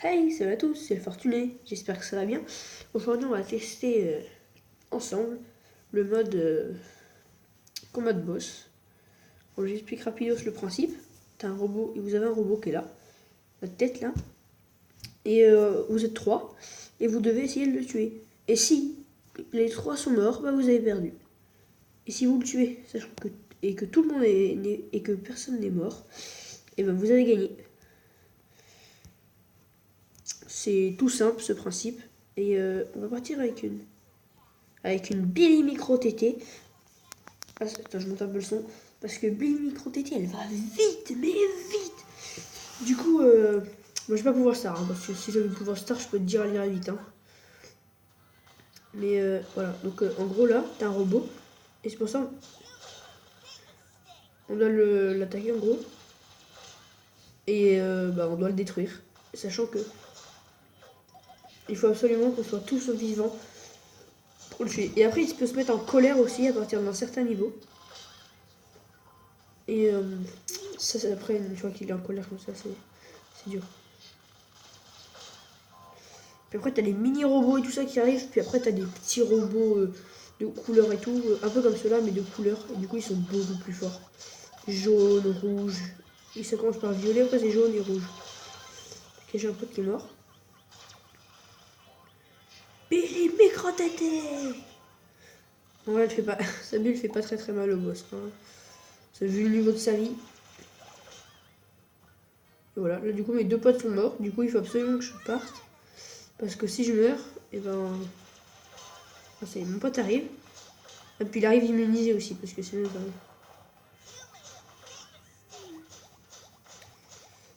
Hey, salut à tous, c'est le Fortuné, j'espère que ça va bien. Aujourd'hui, on va tester ensemble le mode combat de boss. Bon, j'explique rapidos le principe. T'as un robot, et vous avez un robot qui est là, votre tête là, et vous êtes trois, et vous devez essayer de le tuer. Et si les trois sont morts, bah vous avez perdu. Et si vous le tuez, sachant que et que tout le monde et que personne n'est mort, et ben vous avez gagné. C'est tout simple ce principe. Et on va partir avec une Billy Micro TT. Ah, attends, je monte un peu le son. Parce que Billy Micro TT, elle va vite, mais vite. Du coup, moi j'ai pas pouvoir star. Hein, parce que si j'avais pouvoir star, je peux te dire, elle irait vite. Hein. Mais voilà. Donc en gros, là, t'as un robot. Et c'est pour ça on doit l'attaquer en gros. Et bah, on doit le détruire. Sachant que il faut absolument qu'on soit tous vivants pour le tuer. Et après, il peut se mettre en colère aussi à partir d'un certain niveau. Et ça, c'est après, une fois qu'il est en colère comme ça, c'est dur. Puis après, t'as les mini-robots et tout ça qui arrivent. Puis après, t'as des petits robots de couleur et tout. Un peu comme ceux-là, mais de couleur. Et du coup, ils sont beaucoup plus forts. Jaune, rouge. Et ça commence par violet, après c'est jaune et rouge. Ok, j'ai un pote qui est mort. Billy Micro-tété. En vrai, elle fait pas... sa bulle fait pas très très mal au boss. Hein. Ça vu le niveau de sa vie. Et voilà, là du coup, mes deux potes sont morts. Du coup, il faut absolument que je parte. Parce que si je meurs, et ben... ça y est, mon pote arrive. Et puis il arrive immunisé aussi, parce que sinon,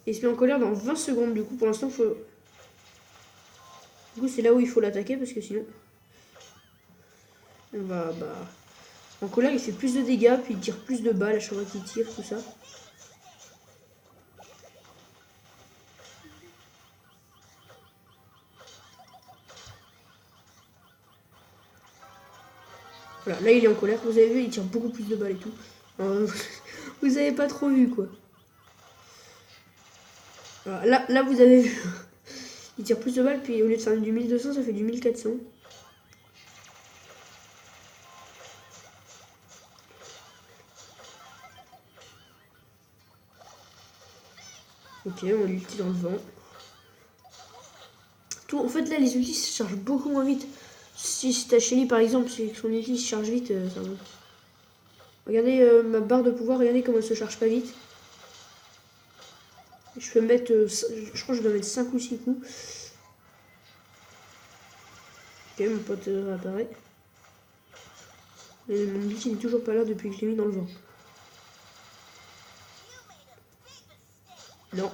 et il se met en colère dans 20 secondes. Du coup, pour l'instant, faut... Du coup, c'est là où il faut l'attaquer, parce que sinon... on va... Bah... En colère, il fait plus de dégâts, puis il tire plus de balles à chaque fois qu'il tire, tout ça. Voilà, là il est en colère, vous avez vu, il tire beaucoup plus de balles et tout. Vous avez pas trop vu quoi. Voilà, là vous avez vu. Il tire plus de balles, puis au lieu de faire du 1200, ça fait du 1400. Ok, on l'ulti dans le vent. Tout, en fait là les ultis se chargent beaucoup moins vite. Si t'as Shelly par exemple, si son ulti se charge vite, ça va. Regardez ma barre de pouvoir, regardez comment elle se charge pas vite. Je peux mettre, je crois que je dois mettre 5 ou 6 coups. Ok, mon pote réapparaît. Et mon ulti n'est toujours pas là depuis que je l'ai mis dans le vent. Non.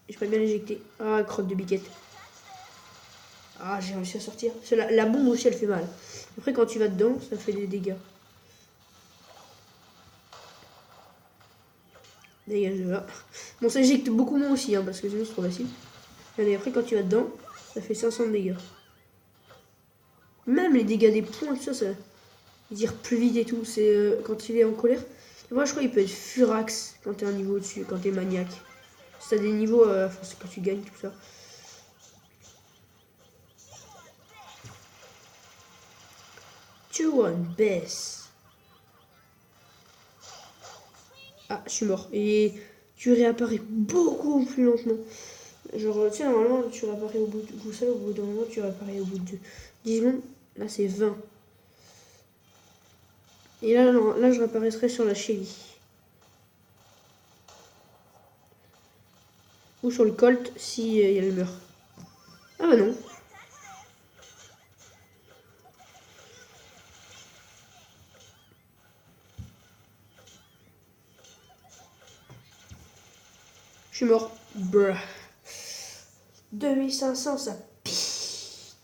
Je peux bien l'éjecter. Ah, crotte de biquette. Ah, j'ai réussi à sortir. La bombe aussi, elle fait mal. Après, quand tu vas dedans, ça fait des dégâts. Dégage de là. Bon, ça éjecte beaucoup moins aussi, hein, parce que sinon c'est trop facile. Et après, quand tu vas dedans, ça fait 500 de dégâts. Même les dégâts des points, tout ça, ça tire plus vite et tout. C'est quand il est en colère. Moi, je crois qu'il peut être furax quand t'es un niveau au-dessus, quand t'es maniaque. Si t'as des niveaux, c'est quand tu gagnes, tout ça. Tu vois une baisse. Ah, je suis mort. Et tu réapparais beaucoup plus lentement. Genre, tu sais, normalement, tu réapparais au bout de tout ça, au bout d'un moment, tu réapparais au bout de 10 secondes. Là, c'est 20. Et là, non, là, je réapparaîtrai sur la Shelly. Ou sur le Colt si elle meurt. Ah bah non. Je suis mort. Bruh. 2500, ça pique.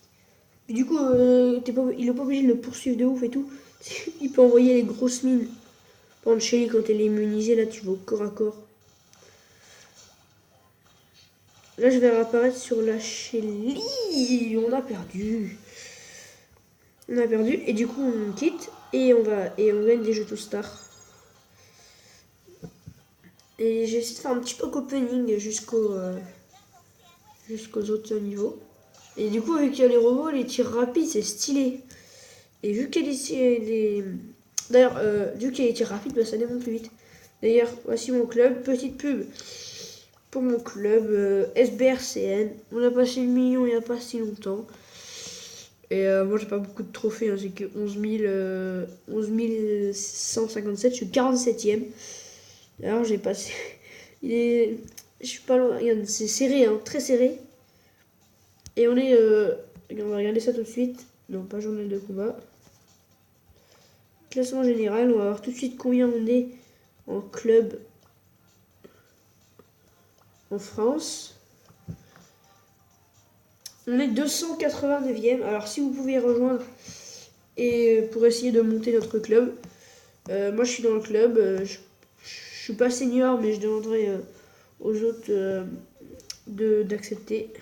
Et du coup, il est pas obligé de le poursuivre de ouf et tout. Il peut envoyer les grosses mines. Par contre, Shelly, quand elle est immunisée, là, tu vas au corps à corps. Là, je vais réapparaître sur la Shelly. On a perdu. On a perdu. Et du coup, on quitte. Et on gagne des jetons stars. Et j'ai essayé de faire un petit peu opening jusqu'aux autres niveaux. Et du coup, vu qu'il y a les robots, les tirs rapides, c'est stylé. Et vu qu'il y a les... D'ailleurs, vu qu'il y a les tirs rapides, bah, ça démonte plus vite. D'ailleurs, voici mon club. Petite pub pour mon club SBRCN. On a passé le million il n'y a pas si longtemps. Et moi, j'ai pas beaucoup de trophées. Hein. J'ai que 11 157. Je suis 47ème. Alors, j'ai passé... Je suis pas loin. Regarde, c'est serré, hein, très serré. Et on est... on va regarder ça tout de suite. Non, pas journal de combat. Classement général, on va voir tout de suite combien on est en club en France. On est 289e. Alors si vous pouvez rejoindre et pour essayer de monter notre club. Moi je suis dans le club. Je suis pas senior mais je demanderai aux autres d'accepter.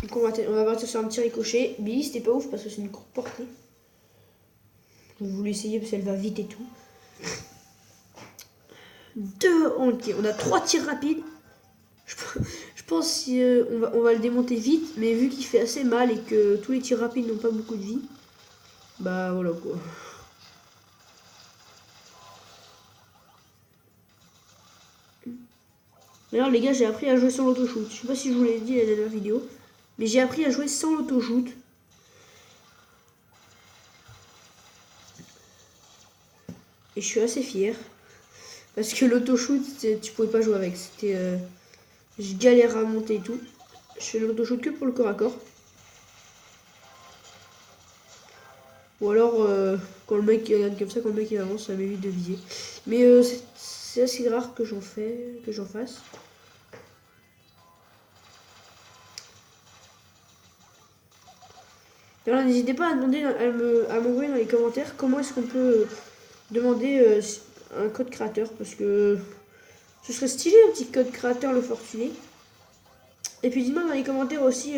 Donc on va partir sur un petit ricochet. Billy c'était pas ouf parce que c'est une courte portée. Je voulais essayer parce qu'elle va vite et tout. On a 3 tirs rapides. Je pense qu'on va le démonter vite, mais vu qu'il fait assez mal et que tous les tirs rapides n'ont pas beaucoup de vie, bah voilà quoi. D'ailleurs les gars, j'ai appris à jouer sans l'auto-shoot. Je sais pas si je vous l'ai dit la dernière vidéo, mais j'ai appris à jouer sans l'auto-shoot. Et je suis assez fier. Parce que l'auto-shoot, tu pouvais pas jouer avec. C'était... je galère à monter et tout. Je fais l'auto-shoot que pour le corps à corps. Ou alors, quand le mec regarde comme ça, quand le mec il avance, ça m'évite de viser. Mais c'est assez rare que j'en fasse. Alors n'hésitez pas à demander, à m'envoyer dans les commentaires comment est-ce qu'on peut demander un code créateur. Parce que ce serait stylé un petit code créateur le fortuné. Et puis dites-moi dans les commentaires aussi,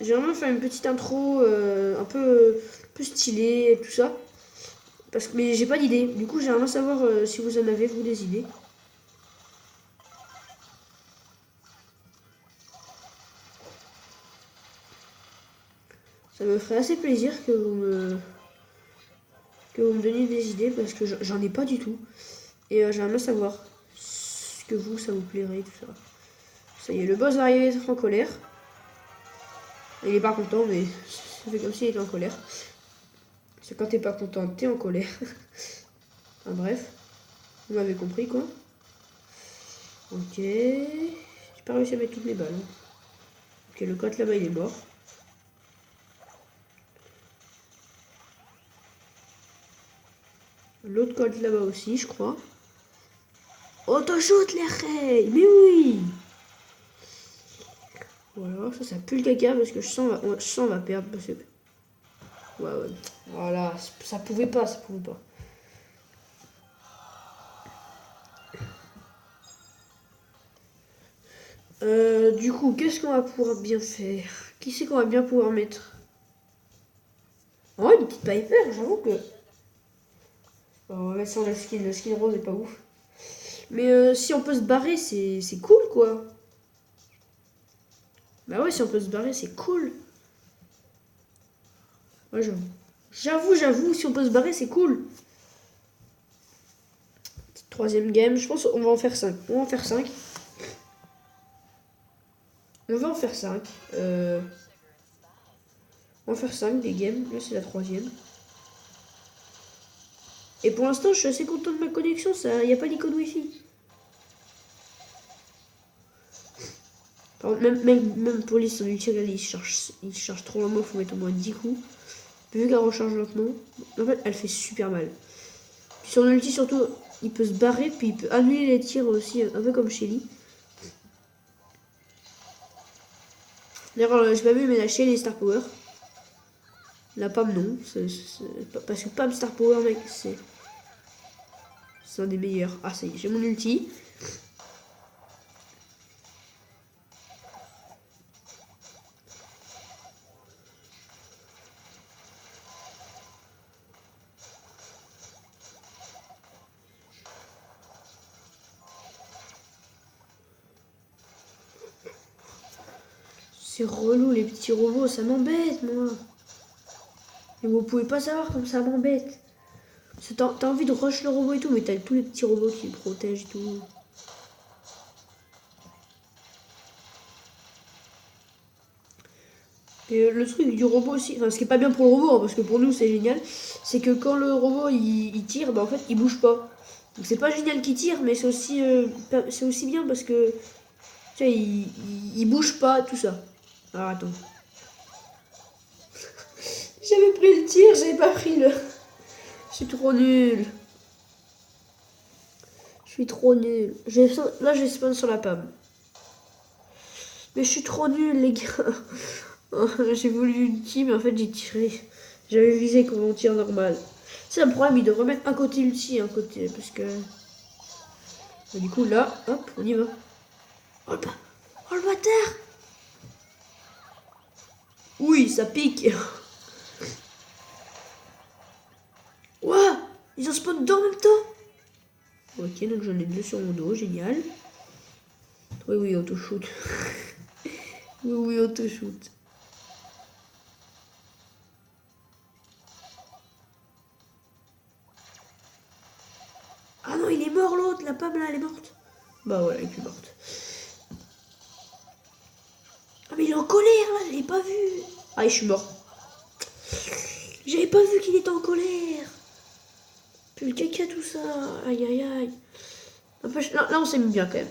j'aimerais faire une petite intro un peu stylée et tout ça. Mais j'ai pas d'idée. Du coup j'aimerais savoir si vous en avez, vous, des idées. Ça me ferait assez plaisir que vous me donniez des idées parce que j'en ai pas du tout. Et j'aimerais savoir ce que vous, ça vous plairait, tout ça. Ça y est, le boss va arriver en colère. Il est pas content, mais ça fait comme s'il était en colère. Parce que quand t'es pas content, t'es en colère. Enfin, bref, vous m'avez compris quoi. Ok. J'ai pas réussi à mettre toutes mes balles. Ok, le cote là-bas il est mort. L'autre cote là-bas aussi, je crois. Auto-shoot les reilles. Mais oui. Voilà, ça pue le caca parce que je sens on va perdre. Parce que... ouais. Voilà, ça pouvait pas. Du coup, qu'est-ce qu'on va pouvoir bien faire? Qui c'est qu'on va bien pouvoir mettre? Oh, une petite Piper, j'avoue que... on va mettre sans la skin. La skin rose est pas ouf. Mais si on peut se barrer, c'est cool, quoi. Bah ouais, si on peut se barrer, c'est cool. Ouais, j'avoue, si on peut se barrer, c'est cool. Troisième game, je pense qu'on va en faire 5. On va en faire 5. On va en faire 5. On va faire 5 des games. Là, c'est la troisième. Et pour l'instant, je suis assez content de ma connexion. Il n'y a pas d'icône Wi-Fi. Même pour les son ulti, regardez, il charge trop lentement. Il faut mettre au moins 10 coups. Vu qu'elle recharge lentement, en fait, elle fait super mal. Puis son ulti, surtout, il peut se barrer. Puis il peut annuler les tirs aussi, un peu comme Shelly. D'ailleurs, j'ai pas vu, mais la Shelly est Star Power. La Pam, non. Parce que Pam Star Power, mec, c'est un des meilleurs. Ah, ça y est, j'ai mon ulti. C'est relou les petits robots, ça m'embête moi. Mais vous pouvez pas savoir comme ça m'embête. T'as envie de rush le robot et tout, mais t'as tous les petits robots qui le protègent et tout. Et le truc du robot aussi, enfin ce qui est pas bien pour le robot, hein, parce que pour nous c'est génial, c'est que quand le robot il tire, bah en fait il bouge pas. Donc c'est pas génial qu'il tire, mais c'est aussi bien parce que tu vois, il bouge pas, tout ça. Alors attends. J'avais pris le tir, j'avais pas pris le. Je suis trop nul. Je suis trop nul. Là j'ai spawn sur la pomme. Mais je suis trop nul les gars. J'ai voulu ulti, mais en fait j'ai tiré. J'avais visé comme on tire normal. C'est un problème, il devrait mettre un côté ulti, un côté. Parce que. Bah, du coup là, hop, on y va. Oh le bâtard. Oui, ça pique. Ouah, ils ont spawn dedans en même temps. Ok, donc j'en ai deux sur mon dos, génial. Oui, oui, auto-shoot. Oui, oui, auto-shoot. Ah non, il est mort l'autre, la pomme là, elle est morte. Bah ouais, elle est plus morte. Ah mais il est en colère là, je l'ai pas vu. Ah, je suis mort. J'avais pas vu qu'il était en colère. Puis le caca, tout ça. Aïe, aïe, aïe. N'empêche, là, on s'est mis bien quand même.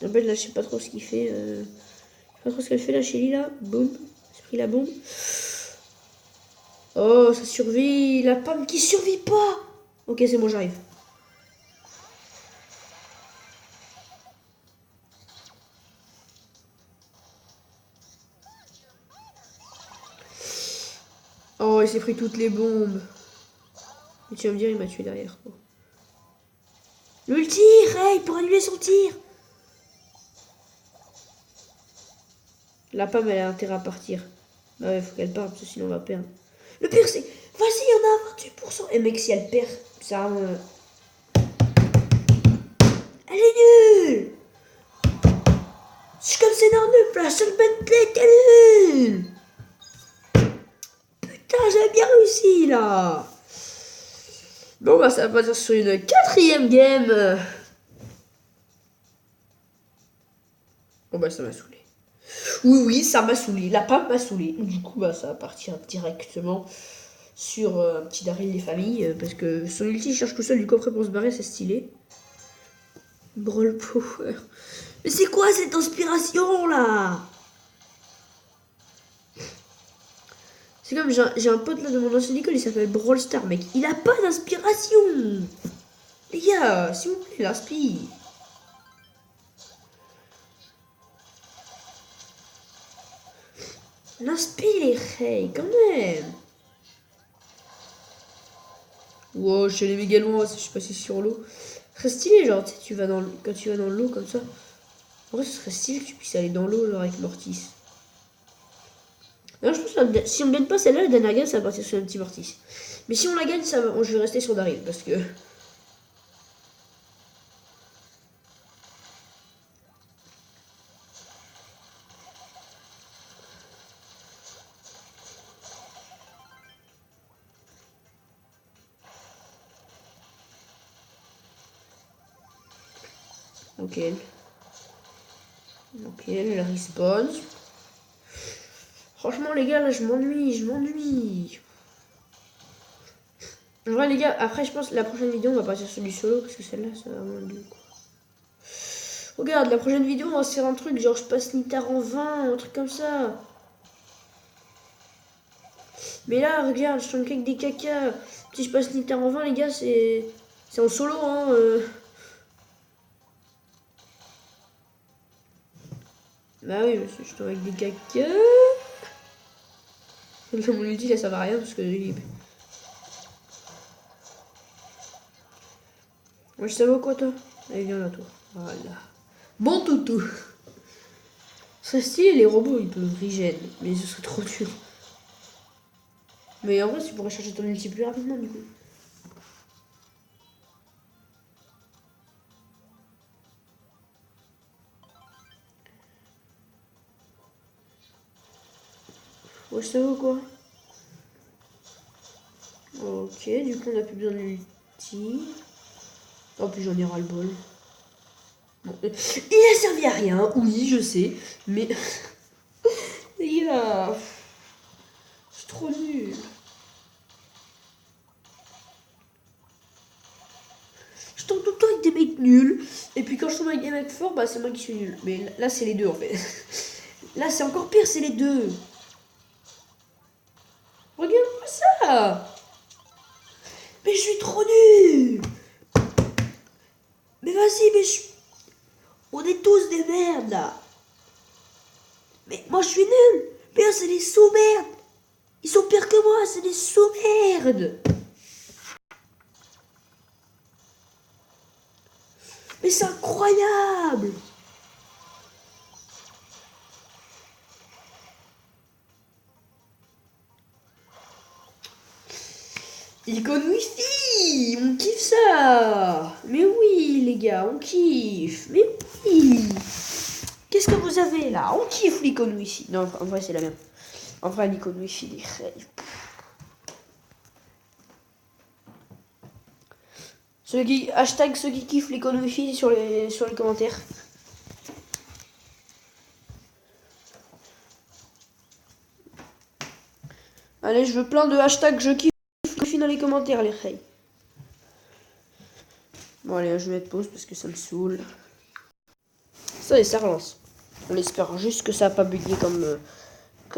N'empêche, là, je sais pas trop ce qu'il fait. Je sais pas trop ce qu'elle fait là, Shelly là. Boum. J'ai pris la bombe. Oh, ça survit. La pomme qui survit pas. Ok, c'est bon, j'arrive. Oh, il s'est pris toutes les bombes. Et tu vas me dire, il m'a tué derrière. Oh. Le tir, hey, pour annuler son tir. La pomme, elle a intérêt à partir. Bah ouais, faut qu'elle parte, parce que sinon on va perdre. Le pire, c'est. Vas-y, il y en a 28%. Et mec, si elle perd, ça. Elle est nulle. C'est comme c'est normal, la seule Bentley, t'es nulle. Putain, j'ai bien réussi là. Bon, bah, ça va partir sur une quatrième game. Bon, bah, ça m'a saoulé. Oui, oui, ça m'a saoulé. La pomme m'a saoulé. Du coup, bah, ça va partir directement sur un petit Daryl des familles. Parce que son ulti cherche tout seul du coffret pour se barrer, c'est stylé. Brawl Power. Mais c'est quoi cette inspiration là? C'est comme j'ai un pote là de mon ancienne école, il s'appelle Brawl Star, mec. Il a pas d'inspiration. Les gars, s'il vous plaît, l'inspire. L'inspire, hey, quand même. Wow, je suis allé méga loin, je suis passé sur l'eau. Ce serait stylé, genre, tu sais, quand tu vas dans l'eau comme ça. En vrai, ce serait stylé que tu puisses aller dans l'eau, genre, avec Mortis. Non, je pense que si on gagne pas celle-là, la dernière game, ça va partir sur un petit Mortis. Mais si on la gagne, je vais rester sur Daryl, parce que. Ok. Ok, elle respawn. Franchement, les gars, là, je m'ennuie. En vrai, les gars, après, je pense que la prochaine vidéo, on va partir sur du solo, parce que celle-là, ça va vraiment être quoi. Regarde, la prochaine vidéo, on va se faire un truc, genre, je passe Nitard en 20, un truc comme ça. Mais là, regarde, je suis avec des caca. Si je passe Nitard en 20, les gars, c'est en solo, hein. Bah oui, parce que je suis avec des caca. Mon ulti, là, ça va rien, parce que... Moi, je savais quoi, toi? Allez, viens là, toi. Voilà. Bon toutou. Ce serait stylé, les robots, ils peuvent regen, mais ce serait trop dur. Mais en vrai, tu pourrais charger ton ulti plus rapidement, du coup. Ouais, ça va quoi. Ok, du coup on a plus besoin de l'ulti. En plus j'en ai ras le bol. Bon, il a servi à rien, oui je sais, mais les gars, c'est trop nul. Je tombe tout le temps avec des mecs nuls, et puis quand je tombe avec des mecs forts, bah c'est moi qui suis nul. Mais là c'est les deux en fait. Là c'est encore pire, c'est les deux. Regarde-moi ça. Mais je suis trop nul. Mais vas-y, on est tous des merdes là. Mais moi je suis nul. Mais eux, c'est des sous-merdes. Ils sont pires que moi, c'est des sous-merdes. Mais c'est incroyable. Icône Wi-Fi, on kiffe ça. Mais oui les gars, on kiffe. Mais oui. Qu'est-ce que vous avez là? On kiffe l'icône Wi-Fi. Non, en vrai c'est la merde. En vrai l'icône Wi-Fi, les rêves. Hashtag ceux qui kiffent l'icône Wi-Fi sur les commentaires. Allez, je veux plein de hashtags je kiffe Wi-Fi dans les commentaires, les rêves. Bon allez, je vais mettre pause parce que ça me saoule. Ça y est, ça relance. On espère juste que ça n'a pas bugué comme